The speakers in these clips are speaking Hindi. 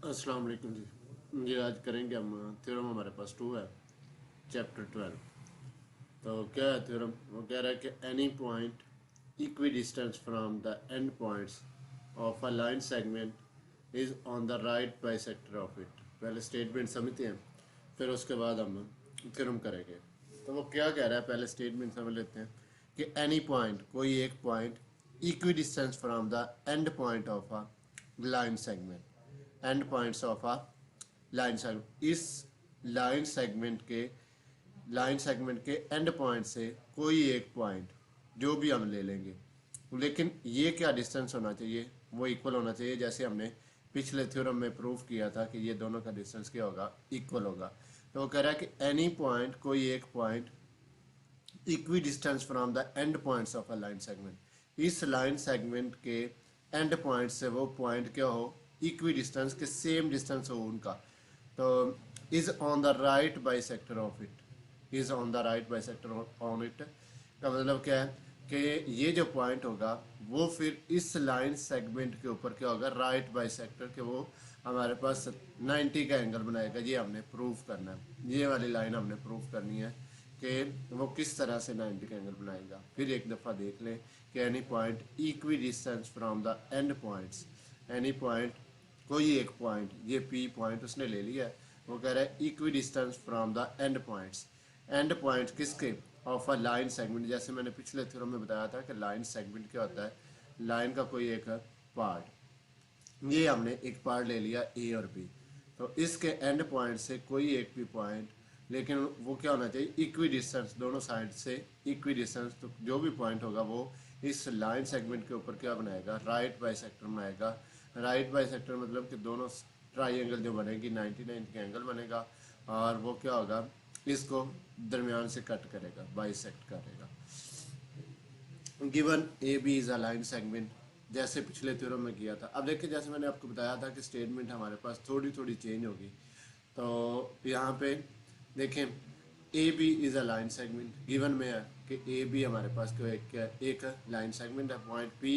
अस्सलाम वालेकुम जी। ये आज करेंगे हम थ्योरम। हमारे पास 2 है, चैप्टर 12। तो क्या है थ्योरम? वो कह रहा है कि any point equi distance from the end points of a line segment is on the right bisector of it. पहले स्टेटमेंट समझते हैं, फिर उसके बाद हम थ्योरम करेंगे। तो वो क्या कह रहा है, पहले स्टेटमेंट समझ लेते हैं कि एनी पॉइंट, कोई एक point, equi distance from the end point of a line segment, and points of a line segment, इस लाइन सेगमेंट के एंड पॉइंट से कोई एक पॉइंट जो भी हम ले लेंगे, लेकिन ये क्या डिस्टेंस होना चाहिए, वो इक्वल होना चाहिए। जैसे हमने पिछले थ्योरम में प्रूफ किया था कि ये दोनों का डिस्टेंस क्या होगा, इक्वल होगा। तो वो कह रहा है कि एनी पॉइंट, कोई एक point, equi distance from the end points of a line segment, इस लाइन सेगमेंट के एंड पॉइंट से वो पॉइंट क्या हो, इक्वी डिस्टेंस के सेम डिस्टेंस हो उनका। तो is on the right bisector of it, is on the right bisector on it का मतलब क्या है कि ये जो पॉइंट होगा वो फिर इस लाइन सेगमेंट के ऊपर क्या होगा, राइट बाइसेक्टर के, वो हमारे पास 90 का एंगल बनाएगा। ये हमने प्रूफ करना है, ये वाली लाइन हमने प्रूफ करनी है कि वो किस तरह से 90 का एंगल बनाएगा। फिर एक दफ़ा देख लें कि any point equi distance from the end points, any point, कोई एक पॉइंट, ये पी पॉइंट उसने ले लिया है, वो कह रहा है equi distance from the end points, and point किसके, ऑफ अ लाइन सेगमेंट। जैसे मैंने पिछले थ्योरम में बताया था कि लाइन सेगमेंट क्या होता है, लाइन का कोई एक पार्ट, ये हमने एक पार्ट ले लिया ए और बी। तो इसके एंड पॉइंट से कोई एक भी पॉइंट, लेकिन वो क्या होना चाहिए, इक्वी डिस्टेंस, दोनों साइड से इक्वी डिस्टेंस। तो जो भी पॉइंट होगा वो इस लाइन सेगमेंट के ऊपर क्या बनाएगा, राइट बाइसेक्टर बनाएगा। राइट बाइसेक्टर मतलब कि दोनों ट्राइंगल जो बनेगी 90 का एंगल बनेगा, और वो क्या होगा, इसको दरमियान से कट करेगा, बाइसेक्ट करेगा। Given A B is a line segment, जैसे पिछले थ्योरम में किया था। अब देखिए, जैसे मैंने आपको बताया था कि स्टेटमेंट हमारे पास थोड़ी थोड़ी चेंज होगी। तो यहाँ पे देखें, A B is a line segment, given में है कि ए बी हमारे पास क्यों एक लाइन सेगमेंट है। Point P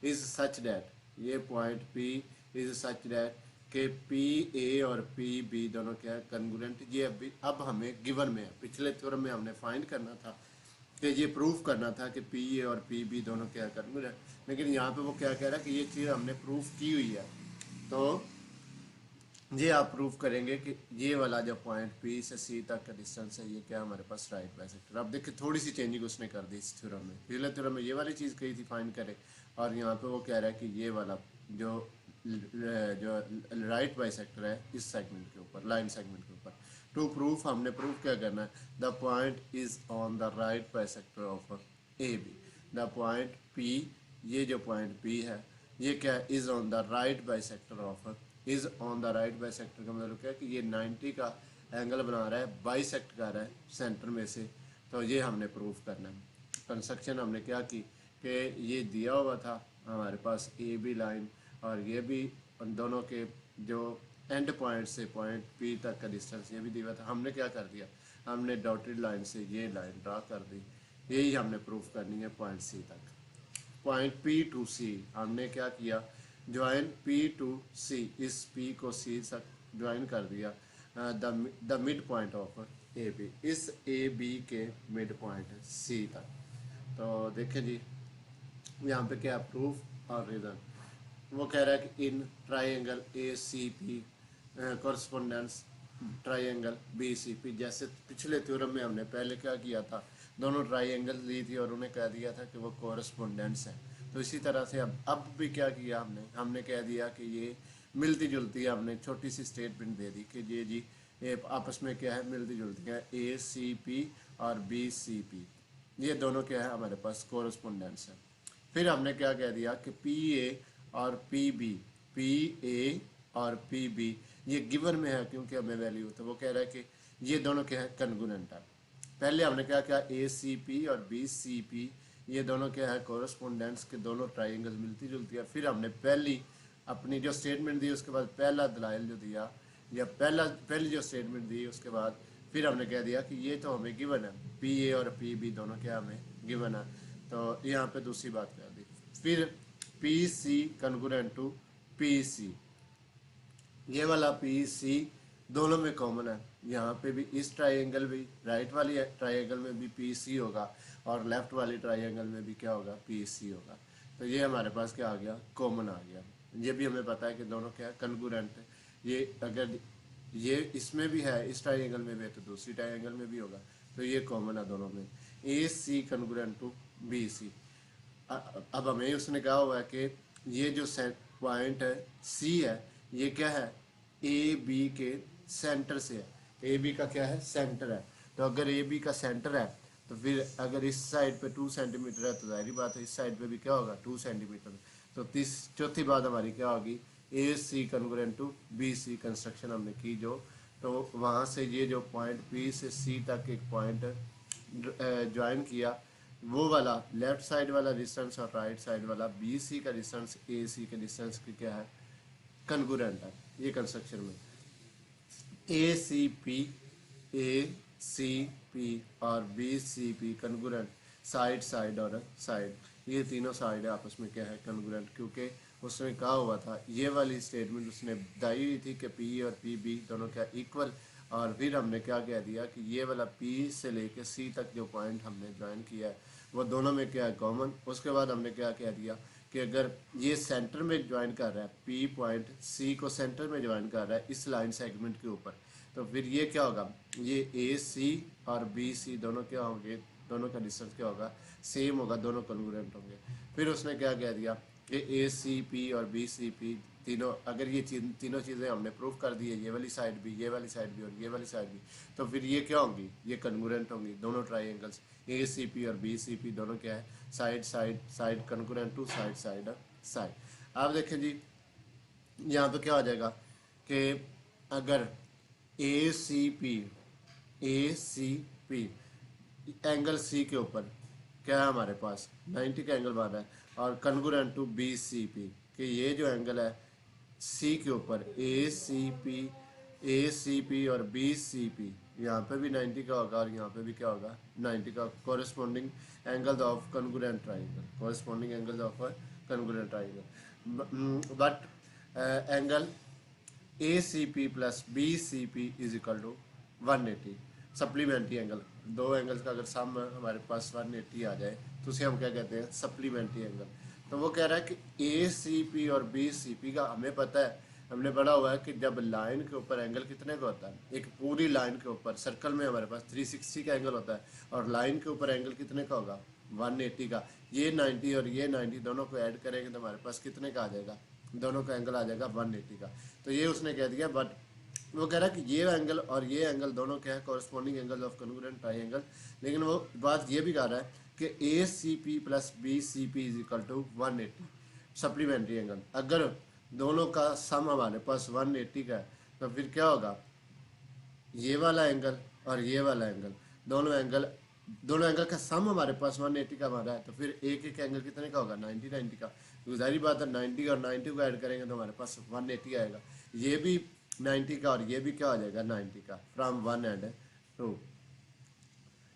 is such that, ये point P is such that कि पी ए और पी बी दोनों क्या है, कन्ग्रुएंट। ये अब हमें गिवन में है, पिछले थ्योरम में हमने फाइंड करना था कि ये प्रूफ करना था कि पी ए और पी बी दोनों क्या कन्ग्रुएंट, लेकिन यहाँ पे वो क्या कह रहा है कि ये चीज़ हमने प्रूफ की हुई है। तो ये आप प्रूफ करेंगे कि ये वाला जो पॉइंट पी से सी तक का डिस्टेंस है, ये क्या हमारे पास राइट बाइसेक्टर। अब देखिए थोड़ी सी चेंजिंग उसने कर दी इस थ्योरम में। पिछले थ्योरम में ये वाली चीज़ कही थी फाइंड करें, और यहाँ पे वो कह रहा है कि ये वाला जो जो राइट बाइसेक्टर है इस सेगमेंट के ऊपर, लाइन सेगमेंट के ऊपर। टू प्रूफ, हमने प्रूफ क्या करना है, the point is on the right bisector of A B. The point P, ये जो पॉइंट पी है, ये क्या, is on the right bisector of, is on the right bisector का मतलब क्या है कि ये 90 का एंगल बना रहा है, बाइसेक्ट कर रहा है सेंटर में से। तो ये हमने प्रूफ करना है। कंस्ट्रक्शन हमने क्या की कि ये दिया हुआ था हमारे पास ए बी लाइन, और ये भी उन दोनों के जो एंड पॉइंट से पॉइंट पी तक का डिस्टेंस ये भी दिया हुआ था। हमने क्या कर दिया, हमने डॉटेड लाइन से ये लाइन ड्रा कर दी। यही हमने प्रूफ करनी है पॉइंट सी तक। पॉइंट पी टू सी हमने क्या किया, ज्वाइन पी टू सी, इस पी को सी तक ज्वाइन कर दिया the mid point of A B, इस ए बी के मिड पॉइंट सी तक। तो देखें जी, यहाँ पे क्या प्रूफ और रीज़न। वो कह रहा है कि in triangle A C P correspondence triangle B C P, जैसे पिछले थ्योरम में हमने पहले क्या किया था, दोनों ट्राइंगल ली थी और उन्हें कह दिया था कि वो कॉरस्पोंडेंस है। तो इसी तरह से अब भी क्या किया हमने, हमने कह दिया कि ये मिलती जुलती है। हमने छोटी सी स्टेटमेंट दे दी कि ये जी ये आपस में क्या है, मिलती जुलती है, ए सी पी और बी सी पी, ये दोनों क्या है हमारे पास कॉरस्पोंडेंस है। फिर हमने क्या कह दिया कि पी ए और पी बी, पी ए और पी बी ये गिवन में है क्योंकि हमें वैल्यू, तो वो कह रहा है कि ये दोनों क्या है, कन्गुनेंट है। पहले हमने क्या किया, ए सी पी और बी सी पी ये दोनों क्या है, कोरस्पोंडेंस के, दोनों ट्राइंगल मिलती जुलती है। फिर हमने अपनी जो स्टेटमेंट दी, उसके बाद पहला दलाइल जो दिया, या पहली जो स्टेटमेंट दी, उसके बाद फिर हमने कह दिया कि ये तो हमें गिवन है, पी ए और पी बी दोनों क्या हमें गिवन है। तो यहाँ पे दूसरी बात कर दी। फिर P C congruent to P C, ये वाला पी सी दोनों में कॉमन है। यहाँ पे भी इस ट्राइंगल भी, राइट वाली ट्राइंगल में भी पी सी होगा और लेफ्ट वाली ट्राइंगल में भी क्या होगा, पी सी होगा। तो ये हमारे पास क्या आ गया, कॉमन आ गया। ये भी हमें पता है कि दोनों क्या कन्ग्रुएंट है। ये अगर ये इसमें भी है, इस ट्राइंगल में भी है, तो दूसरी ट्राइंगल में भी होगा। तो ये कॉमन है दोनों में, A C congruent to B सी। अब हमें उसने कहा हुआ है कि ये जो पॉइंट है सी है, ये क्या है, ए बी के सेंटर से है। ए बी का क्या है, सेंटर है। तो अगर ए बी का सेंटर है तो फिर अगर इस साइड पे 2 सेंटीमीटर है तो जाहिर बात है इस साइड पे भी क्या होगा, 2 सेंटीमीटर। तो चौथी बात हमारी क्या होगी, A C congruent to B C construction हमने की जो। तो वहाँ से ये जो पॉइंट बी से सी तक एक पॉइंट ज्वाइन किया, वो वाला लेफ्ट साइड वाला डिस्टेंस और राइट साइड वाला बी सी का डिस्टेंस ए सी के डिस्टेंस की क्या है, कन्ग्रुएंट है। ये कंस्ट्रक्शन में ए सी पी और B C P congruent, side side और साइड, ये तीनों साइड आपस में क्या है, कन्ग्रुएंट। क्योंकि उसने कहा हुआ था, ये वाली स्टेटमेंट उसने बताई हुई थी कि पी और पी बी दोनों क्या इक्वल। और फिर हमने क्या कह दिया कि ये वाला पी से लेके सी तक जो पॉइंट हमने ज्वाइन किया है वो दोनों में क्या है, कॉमन। उसके बाद हमने क्या कह दिया कि अगर ये सेंटर में ज्वाइन कर रहा है, पी पॉइंट सी को सेंटर में ज्वाइन कर रहा है इस लाइन सेगमेंट के ऊपर, तो फिर ये क्या होगा, ये ए सी और बी सी दोनों क्या होंगे, दोनों का डिस्टेंस क्या होगा, सेम होगा, दोनों कन्ग्रुएंट होंगे। फिर उसने क्या कह दिया कि ए सी पी और बी सी पी तीनों, अगर ये तीनों चीज़ें हमने प्रूफ कर दी है, ये वाली साइड भी, ये वाली साइड भी और ये वाली साइड भी, तो फिर ये क्या होंगी, ये कन्ग्रुएंट होंगी दोनों ट्राइंगल्स। ए सी पी और बी सी पी दोनों क्या है, side side side congruent to side side side. आप देखें जी, यहाँ पे क्या हो जाएगा कि अगर ए सी पी एंगल सी के ऊपर क्या है हमारे पास, 90 का एंगल बन रहा है, और congruent to B C P, कि ये जो एंगल है सी के ऊपर ए सी पी और बी सी पी, यहाँ पे भी 90 का होगा और यहाँ पे भी क्या होगा, 90 का। Corresponding angle of congruent triangle, corresponding angle of congruent triangle. But angle A C P plus B C P is equal to 180। Supplementary angle, दो एंगल्स का अगर सम हमारे पास 180 आ जाए तो उसे हम क्या कहते हैं, सप्लीमेंट्री एंगल। तो वो कह रहा है कि ए सी पी और बी सी पी का हमें पता है, हमने पढ़ा हुआ है कि जब लाइन के ऊपर एंगल कितने का होता है, एक पूरी लाइन के ऊपर सर्कल में हमारे पास 360 का एंगल होता है, और लाइन के ऊपर एंगल कितने का होगा, 180 का। ये 90 और ये 90 दोनों को ऐड करेंगे तो हमारे पास कितने का आ जाएगा, दोनों का एंगल आ जाएगा 180 का। तो ये उसने कह दिया। बट वो कह रहा है कि ये एंगल और ये एंगल दोनों क्या है, corresponding angle of congruent triangle. लेकिन वो बात ये भी कह रहा है कि A C P plus B C P is equal to 180 supplementary angle. अगर दोनों का सम हमारे पास 180 का है तो फिर क्या होगा, ये वाला एंगल और ये वाला एंगल, दोनों एंगल का सम हमारे पास 180 का हमारा है, तो फिर एक एक एंगल कितने का होगा, 90 का। तो जाहिर बात है 90 और 90 को ऐड करेंगे तो हमारे पास 180 आएगा। ये भी 90 का और ये भी क्या हो जाएगा, 90 का, फ्रॉम 1 एंड 2।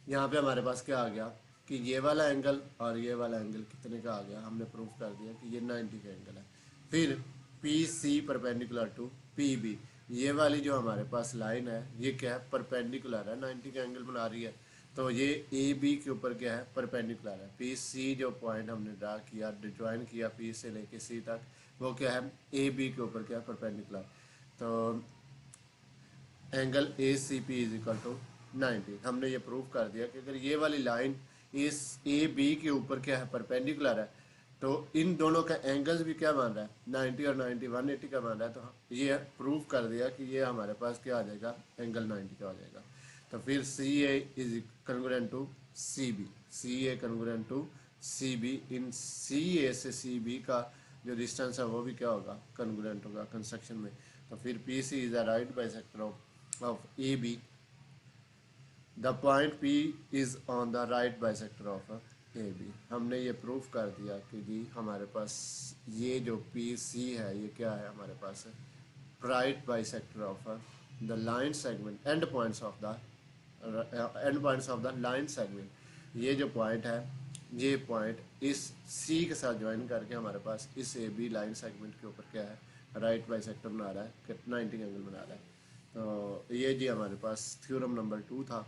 यहाँ पे हमारे पास क्या आ गया कि ये वाला एंगल और ये वाला एंगल कितने का आ गया, हमने प्रूफ कर दिया कि ये 90 का एंगल है। फिर P C perpendicular to P B, ये वाली जो हमारे पास लाइन है ये क्या है, परपेंडिकुलर है, 90 का एंगल बना रही है। तो ये ए बी के ऊपर क्या है, परपेंडिकुलर है। पी सी जो पॉइंट हमने ड्रा किया, ज्वाइन किया पी से लेके सी तक, वो क्या है, ए बी के ऊपर क्या है, परपेंडिकुलर। तो angle A C P is equal to 90। हमने ये प्रूव कर दिया कि अगर ये वाली लाइन इस ए बी के ऊपर क्या है, परपेंडिकुलर है, तो इन दोनों का एंगल्स भी क्या मान रहा है, 90 और 90 180 का मान रहा है। तो ये प्रूव कर दिया कि ये हमारे पास क्या आ जाएगा, एंगल 90 का हो जाएगा। तो फिर C A is congruent to C B, C A congruent to C B, इन सी ए से सी बी का जो डिस्टेंस है वो भी क्या होगा, कन्ग्रुएंट होगा कंस्ट्रक्शन में। तो फिर P C is a right bisector of AB. The point P is on the right bisector of AB. हमने ये प्रूफ कर दिया कि जी हमारे पास ये जो PC है ये क्या है, हमारे पास है right bisector of the line segment, and points of the line segment. ये जो पॉइंट है, ये पॉइंट इस C के साथ ज्वाइन करके हमारे पास इस AB लाइन सेगमेंट के ऊपर क्या है, राइट बाइसेक्टर बना रहा है, 90 एंगल बना रहा है। तो ये जी हमारे पास थ्योरम नंबर 2 था।